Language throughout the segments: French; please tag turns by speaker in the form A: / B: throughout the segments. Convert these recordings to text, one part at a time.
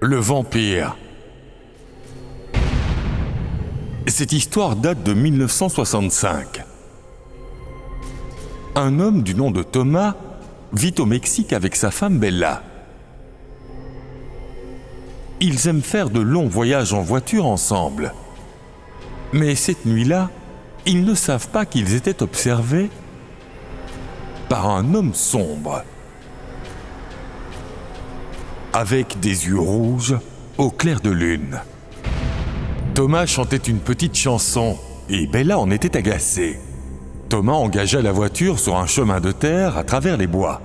A: Le vampire. Cette histoire date de 1965. Un homme du nom de Thomas vit au Mexique avec sa femme Bella. Ils aiment faire de longs voyages en voiture ensemble. Mais cette nuit-là, ils ne savent pas qu'ils étaient observés par un homme sombre, avec des yeux rouges au clair de lune. Thomas chantait une petite chanson et Bella en était agacée. Thomas engagea la voiture sur un chemin de terre à travers les bois.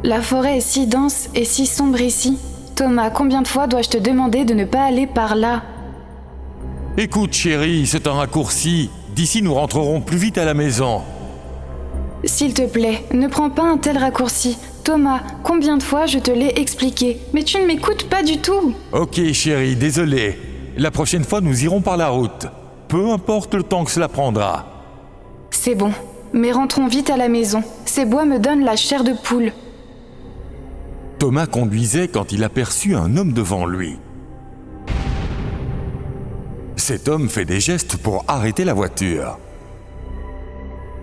B: La forêt est si dense et si sombre ici. Thomas, combien de fois dois-je te demander de ne pas aller par là ?
A: Écoute chérie, c'est un raccourci. D'ici nous rentrerons plus vite à la maison.
B: S'il te plaît, ne prends pas un tel raccourci. Thomas, combien de fois je te l'ai expliqué, mais tu ne m'écoutes pas du tout.
A: Ok chérie, désolé. La prochaine fois nous irons par la route. Peu importe le temps que cela prendra.
B: C'est bon, mais rentrons vite à la maison. Ces bois me donnent la chair de poule.
A: Thomas conduisait quand il aperçut un homme devant lui. Cet homme fait des gestes pour arrêter la voiture.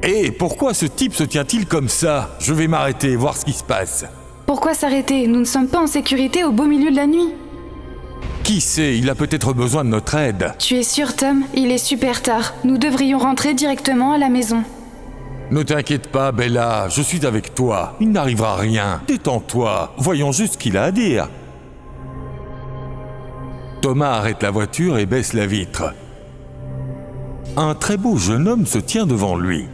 A: Hé, pourquoi ce type se tient-il comme ça ? Je vais m'arrêter, voir ce qui se passe.
B: Pourquoi s'arrêter ? Nous ne sommes pas en sécurité au beau milieu de la nuit.
A: Qui sait, il a peut-être besoin de notre aide.
B: Tu es sûr, Tom ? Il est super tard. Nous devrions rentrer directement à la maison.
A: Ne t'inquiète pas, Bella, je suis avec toi. Il n'arrivera rien. Détends-toi, voyons juste ce qu'il a à dire. Thomas arrête la voiture et baisse la vitre. Un très beau jeune homme se tient devant lui.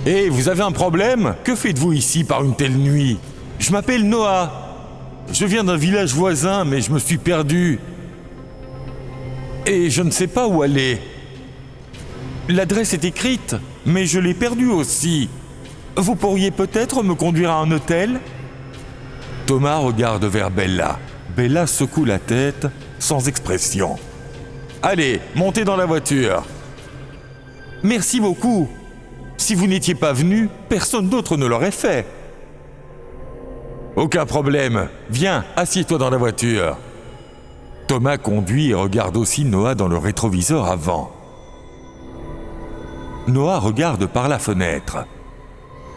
A: Hé, vous avez un problème ? Que faites-vous ici par une telle nuit ? Je m'appelle Noah. Je viens d'un village voisin, mais je me suis perdu. Et je ne sais pas où aller. L'adresse est écrite, mais je l'ai perdue aussi. Vous pourriez peut-être me conduire à un hôtel ? Thomas regarde vers Bella. Bella secoue la tête, sans expression. Allez, montez dans la voiture. Merci beaucoup. Si vous n'étiez pas venu, personne d'autre ne l'aurait fait. Aucun problème. Viens, assieds-toi dans la voiture. Thomas conduit et regarde aussi Noah dans le rétroviseur avant. Noah regarde par la fenêtre.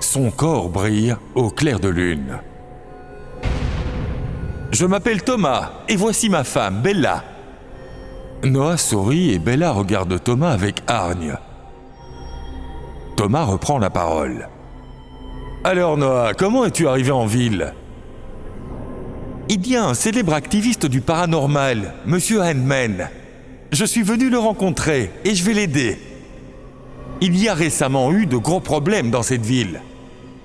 A: Son corps brille au clair de lune. Je m'appelle Thomas et voici ma femme, Bella. Noah sourit et Bella regarde Thomas avec hargne. Thomas reprend la parole. Alors Noah, comment es-tu arrivé en ville ? Il y a un célèbre activiste du paranormal, Monsieur Handman. Je suis venu le rencontrer et je vais l'aider. Il y a récemment eu de gros problèmes dans cette ville.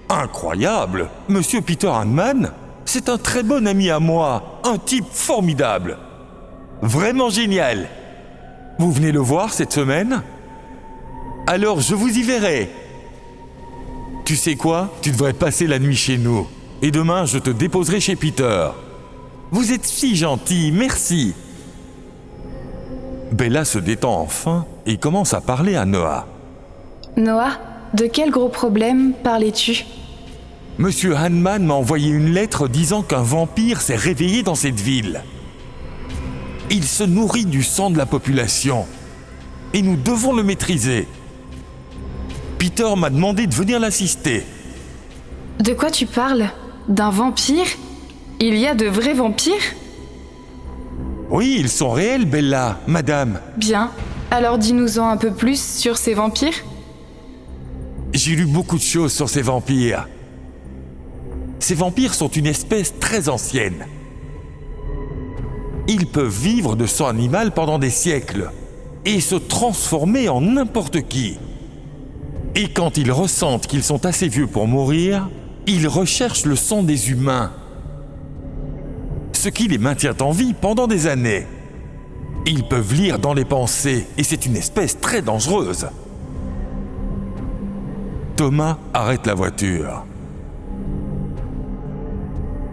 A: Incroyable ! Monsieur Peter Handman, c'est un très bon ami à moi, un type formidable. Vraiment génial. Vous venez le voir cette semaine ? Alors je vous y verrai. Tu sais quoi ? Tu devrais passer la nuit chez nous. Et demain, je te déposerai chez Peter. Vous êtes si gentil, merci. Bella se détend enfin et commence à parler à Noah.
B: Noah, de quel gros problème parlais-tu ?
A: Monsieur Handman m'a envoyé une lettre disant qu'un vampire s'est réveillé dans cette ville. Il se nourrit du sang de la population. Et nous devons le maîtriser. Peter m'a demandé de venir l'assister.
B: De quoi tu parles ? D'un vampire ? Il y a de vrais vampires ?
A: Oui, ils sont réels, Bella, madame.
B: Bien. Alors dis-nous-en un peu plus sur ces vampires.
A: J'ai lu beaucoup de choses sur ces vampires. Ces vampires sont une espèce très ancienne. Ils peuvent vivre de sang animal pendant des siècles et se transformer en n'importe qui. Et quand ils ressentent qu'ils sont assez vieux pour mourir, ils recherchent le sang des humains, ce qui les maintient en vie pendant des années. Ils peuvent lire dans les pensées et c'est une espèce très dangereuse. Thomas arrête la voiture.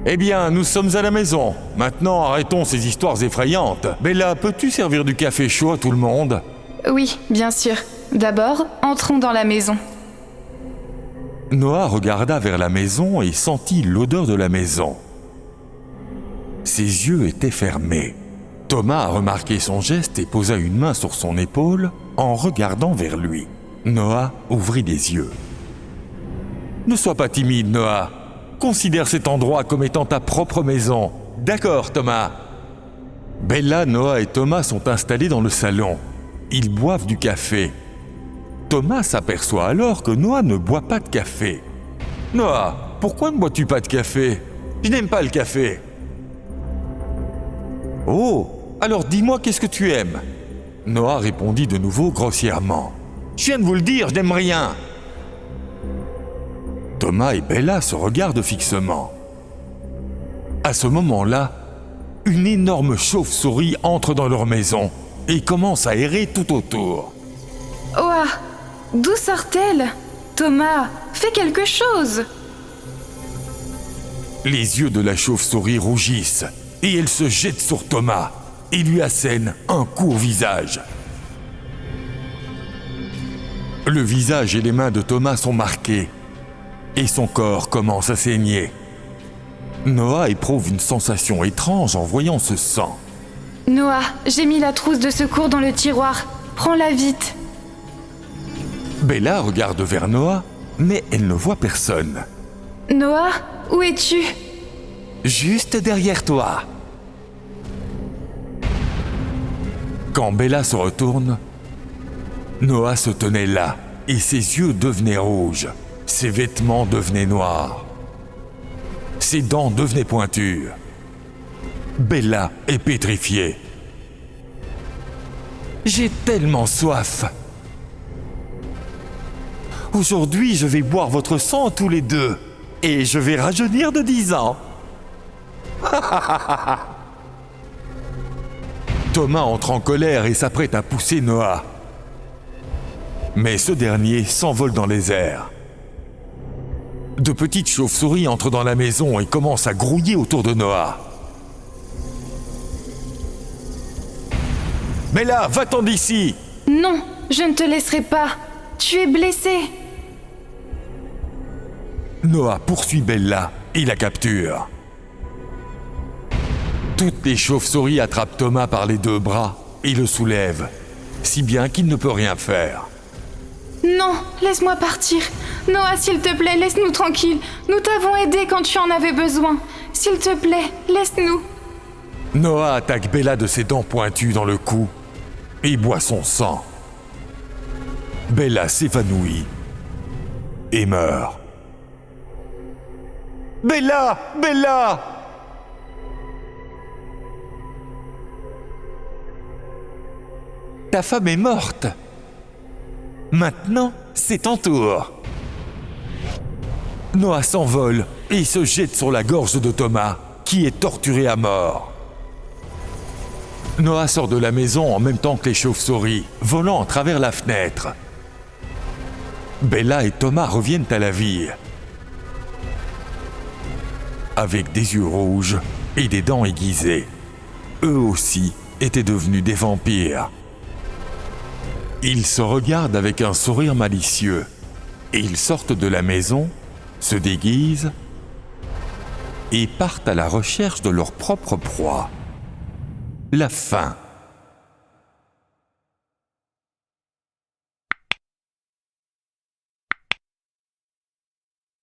A: Eh bien, nous sommes à la maison. Maintenant, arrêtons ces histoires effrayantes. Bella, peux-tu servir du café chaud à tout le monde ?
B: Oui, bien sûr. D'abord, entrons dans la maison.
A: Noah regarda vers la maison et sentit l'odeur de la maison. Ses yeux étaient fermés. Thomas a remarqué son geste et posa une main sur son épaule en regardant vers lui. Noah ouvrit les yeux. « Ne sois pas timide, Noah. Considère cet endroit comme étant ta propre maison. D'accord, Thomas ?» Bella, Noah et Thomas sont installés dans le salon. Ils boivent du café. Thomas s'aperçoit alors que Noah ne boit pas de café. « Noah, pourquoi ne bois-tu pas de café ? Je n'aime pas le café. » « Oh, alors dis-moi qu'est-ce que tu aimes ?» Noah répondit de nouveau grossièrement. « Je viens de vous le dire, je n'aime rien. » Thomas et Bella se regardent fixement. À ce moment-là, une énorme chauve-souris entre dans leur maison et commence à errer tout autour.
B: « Ouah, d'où sort-elle ? Thomas, fais quelque chose !»
A: Les yeux de la chauve-souris rougissent et elle se jette sur Thomas et lui assène un coup au visage. Le visage et les mains de Thomas sont marqués et son corps commence à saigner. Noah éprouve une sensation étrange en voyant ce sang.
B: « Noah, j'ai mis la trousse de secours dans le tiroir. Prends-la vite. »
A: Bella regarde vers Noah, mais elle ne voit personne.
B: « Noah, où es-tu ? »
A: Juste derrière toi. Quand Bella se retourne, Noah se tenait là et ses yeux devenaient rouges, ses vêtements devenaient noirs, ses dents devenaient pointues. Bella est pétrifiée. J'ai tellement soif. Aujourd'hui, je vais boire votre sang tous les deux et je vais rajeunir de 10 ans. Thomas entre en colère et s'apprête à pousser Noah. Mais ce dernier s'envole dans les airs. De petites chauves-souris entrent dans la maison et commencent à grouiller autour de Noah. « Bella, va-t'en d'ici !»«
B: Non, je ne te laisserai pas. Tu es blessé. »
A: Noah poursuit Bella et la capture. Toutes les chauves-souris attrapent Thomas par les 2 bras et le soulèvent, si bien qu'il ne peut rien faire.
B: Non, laisse-moi partir. Noah, s'il te plaît, laisse-nous tranquilles. Nous t'avons aidé quand tu en avais besoin. S'il te plaît, laisse-nous.
A: Noah attaque Bella de ses dents pointues dans le cou et boit son sang. Bella s'évanouit et meurt. « Bella! Bella !» Ta femme est morte. Maintenant, c'est ton tour. Noah s'envole et se jette sur la gorge de Thomas, qui est torturé à mort. Noah sort de la maison en même temps que les chauves-souris, volant à travers la fenêtre. Bella et Thomas reviennent à la vie, avec des yeux rouges et des dents aiguisées. Eux aussi étaient devenus des vampires. Ils se regardent avec un sourire malicieux et ils sortent de la maison, se déguisent et partent à la recherche de leur propre proie. La fin.